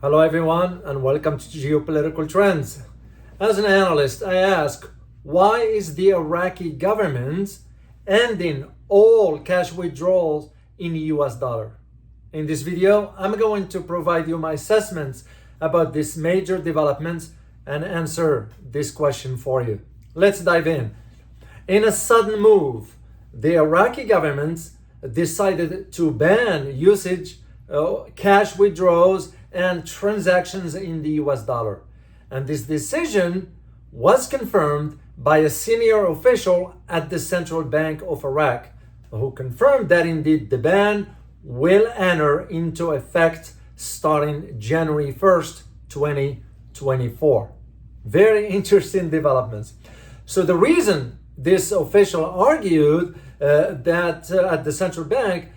Hello everyone and welcome to Geopolitical Trends. As an analyst, I ask, why is the Iraqi government ending all cash withdrawals in US dollar? In this video, I'm going to provide you my assessments about this major developments and answer this question for you. Let's dive in. In a sudden move, the Iraqi government decided to ban usage, cash withdrawals, and transactions in the US dollar. And this decision was confirmed by a senior official at the Central Bank of Iraq, who confirmed that indeed the ban will enter into effect starting January 1st, 2024. Very interesting developments. So the reason this official argued that at the Central Bank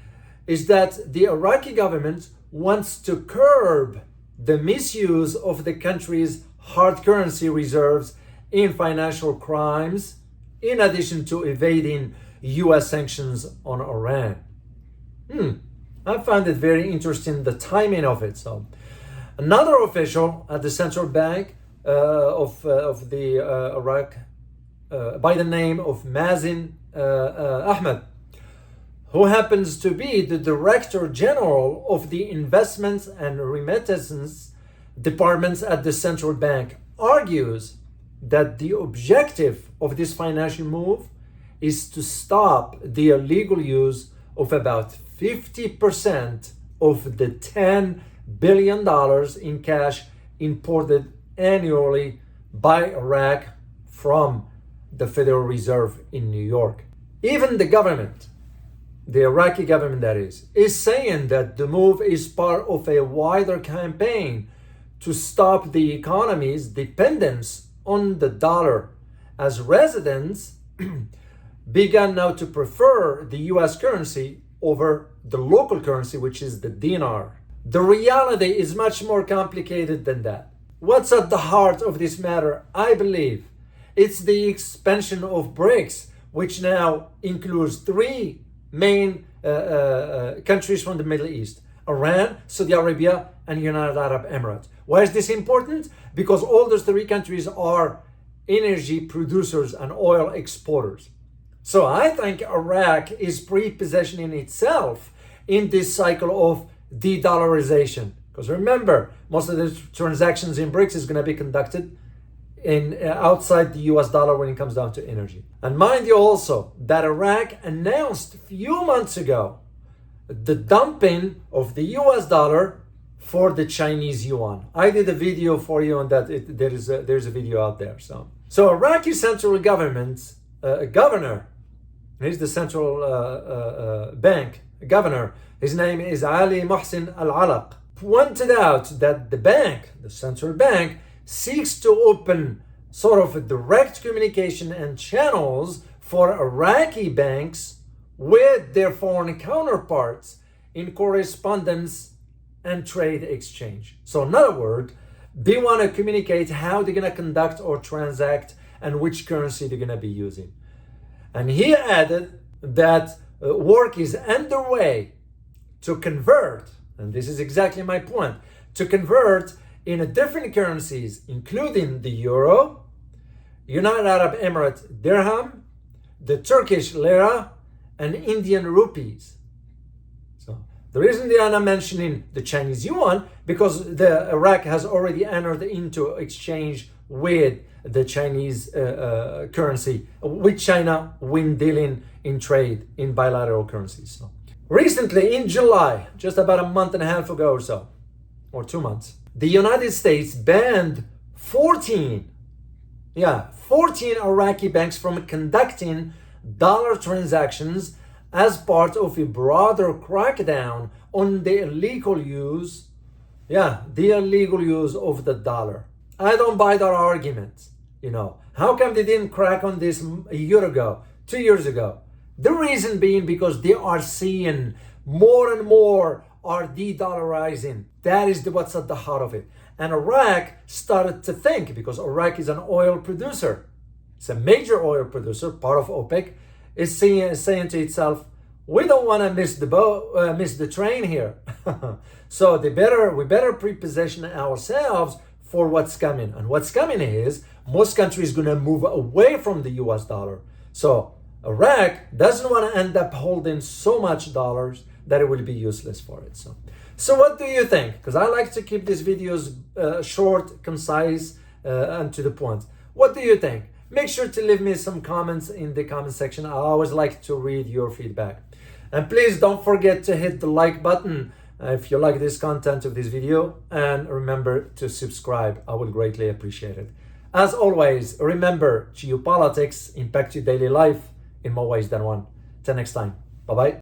is that the Iraqi government wants to curb the misuse of the country's hard currency reserves in financial crimes, in addition to evading US sanctions on Iran. I found it very interesting, the timing of it. So, another official at the Central Bank of the Iraq, by the name of Mazin Ahmed, who happens to be the Director General of the Investments and Remittances Departments at the Central Bank, argues that the objective of this financial move is to stop the illegal use of about 50% of the $10 billion in cash imported annually by Iraq from the Federal Reserve in New York. Even the government, the Iraqi government that is saying that the move is part of a wider campaign to stop the economy's dependence on the dollar, as residents began now to prefer the US currency over the local currency, which is the dinar. The reality is much more complicated than that. What's at the heart of this matter? I believe it's the expansion of BRICS, which now includes three main countries from the Middle East: Iran, Saudi Arabia, and United Arab Emirates. Why is this important? Because all those three countries are energy producers and oil exporters. So I think Iraq is pre-positioning itself in this cycle of de-dollarization. Because remember, most of the transactions in BRICS is going to be conducted in outside the US dollar when it comes down to energy. And mind you also that Iraq announced a few months ago the dumping of the US dollar for the Chinese yuan. I did a video for you on that. There's a video out there. So Iraqi central government governor, he's the central bank governor, his name is Ali Mohsin Al-Alaq, pointed out that the bank, the central bank, seeks to open sort of a direct communication and channels for Iraqi banks with their foreign counterparts in correspondence and trade exchange. So in other words, they want to communicate how they're going to conduct or transact and which currency they're going to be using. And he added that work is underway to convert, and this is exactly my point, to convert in different currencies, including the euro, United Arab Emirates dirham, the Turkish lira, and Indian rupees. So the reason they are not mentioning the Chinese yuan, because the Iraq has already entered into exchange with the Chinese currency, with China when dealing in trade in bilateral currencies. So recently in July, just about a month and a half ago or so, or 2 months, the United States banned 14 Iraqi banks from conducting dollar transactions as part of a broader crackdown on the illegal use of the dollar. I don't buy that argument. How come they didn't crack on this a year ago, 2 years ago? The reason being because they are seeing more and more are de-dollarizing. That is what's at the heart of it. And Iraq started to think, because Iraq is an oil producer, it's a major oil producer, part of OPEC, is saying to itself, we don't want to miss the train here. So we better pre-position ourselves for what's coming. And what's coming is most countries going to move away from the US dollar. So Iraq doesn't want to end up holding so much dollars that it will be useless for it. So what do you think? Because I like to keep these videos short, concise, and to the point. What do you think? Make sure to leave me some comments in the comment section. I always like to read your feedback. And please don't forget to hit the like button if you like this content of this video. And remember to subscribe. I will greatly appreciate it. As always, remember, geopolitics impact your daily life in more ways than one. Till next time. Bye-bye.